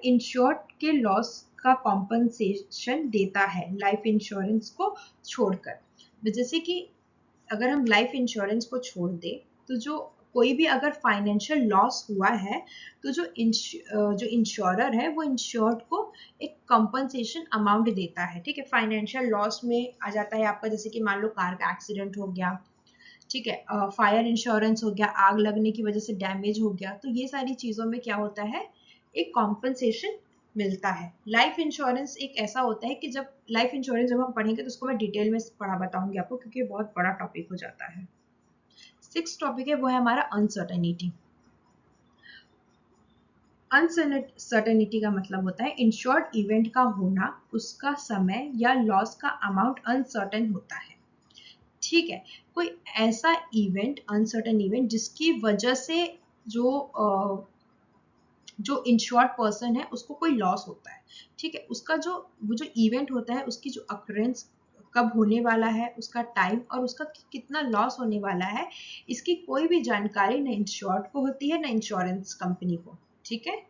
Insured के loss का compensation देता है लाइफ इंश्योरेंस को छोड़कर। जैसे कि अगर हम लाइफ इंश्योरेंस को छोड़ दें तो जो कोई भी अगर फाइनेंशियल लॉस हुआ है तो जो इंश्योरर है वो इंश्योर्ड को एक कंपनसेशन अमाउंट देता है। ठीक है, फाइनेंशियल लॉस में आ जाता है आपका, जैसे कि मान लो कार का एक्सीडेंट हो गया, ठीक है, फायर इंश्योरेंस हो गया, आग लगने की वजह से डैमेज हो गया, तो ये सारी चीजों में क्या होता है, एक कॉम्पनसेशन मिलता है। लाइफ इंश्योरेंस एक ऐसा होता है कि जब लाइफ इंश्योरेंस जब हम पढ़ेंगे तो उसको मैं डिटेल में पढ़ा बताऊंगी आपको, क्योंकि ये बहुत बड़ा टॉपिक हो जाता है। 6 टॉपिक है वो है हमारा अनसर्टेनिटी। अनसर्टेनिटी का मतलब होता है इंश्योर्ड इवेंट का होना, उसका समय या लॉस का अमाउंट अनसर्टेन होता है। ठीक है, कोई ऐसा इवेंट, अनसर्टेन इवेंट, जिसकी वजह से जो इंश्योर्ड पर्सन है उसको कोई लॉस होता है। ठीक है, उसका वो जो इवेंट होता है उसकी जो अक्रेंस कब होने वाला है, उसका टाइम और उसका कितना लॉस होने वाला है, इसकी कोई भी जानकारी न इंश्योर्ड को होती है न इंश्योरेंस कंपनी को। ठीक है,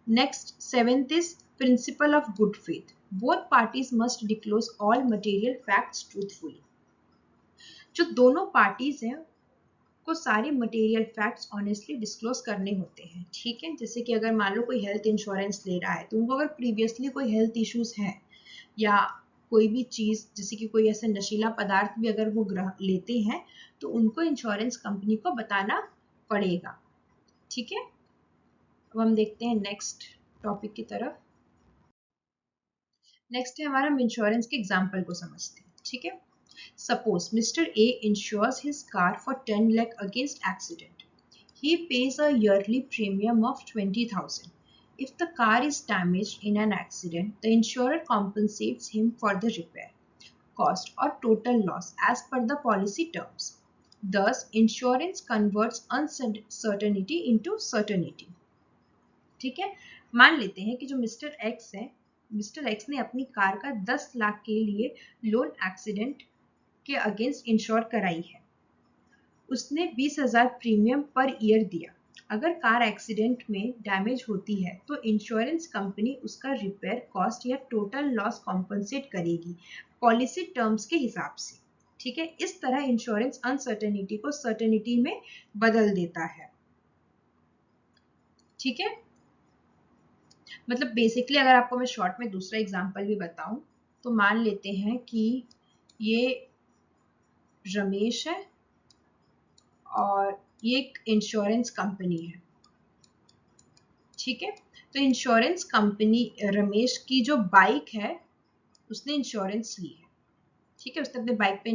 next 7th is principle of good faith. Both parties must disclose all material facts truthfully. जो दोनों पार्टीज हैं को सारे मटेरियल फैक्ट्स ऑनेस्टली डिस्क्लोज करने होते हैं। ठीक है, जैसे कि अगर मान लो कोई हेल्थ इंश्योरेंस ले रहा है तो उनको अगर प्रीवियसली कोई हेल्थ इश्यूज हैं या कोई भी चीज जैसे कि कोई ऐसा नशीला पदार्थ भी अगर वो लेते हैं तो उनको इंश्योरेंस कंपनी को बताना पड़ेगा। ठीक है, अब हम देखते हैं नेक्स्ट टॉपिक की तरफ। नेक्स्ट है हमारा, हम इंश्योरेंस के एग्जाम्पल को समझते हैं। ठीक है, suppose Mr. A insures his car for 10 lakh against accident. He pays a yearly premium of 20,000. If the car is damaged in an accident, the insurer compensates him for the repair cost or total loss as per the policy terms. Thus, insurance converts uncertainty into certainty. ठीक है, मान लेते हैं कि जो mister x है, mister x ने अपनी कार का 10 लाख के लिए लोन एक्सीडेंट के अगेंस्ट इंश्योर कराई है। उसने 20,000 प्रीमियम पर ईयर दिया। अगर कार एक्सीडेंट में डैमेज होती है तो इंश्योरेंस कंपनी उसका रिपेयर कॉस्ट या टोटल लॉस कॉम्पनसेट करेगी पॉलिसी टर्म्स के हिसाब से। ठीक है, इस तरह इंश्योरेंस अनसर्टेनिटी को सर्टेनिटी में बदल देता है। ठीक है, मतलब बेसिकली अगर आपको मैं शॉर्ट में दूसरा एग्जांपल भी बताऊं तो मान लेते हैं कि ये रमेश है और ये एक इंश्योरेंस कंपनी है। ठीक है, तो इंश्योरेंस कंपनी रमेश की जो बाइक है उसने इंश्योरेंस ली है। ठीक है, उसने अपने बाइक पे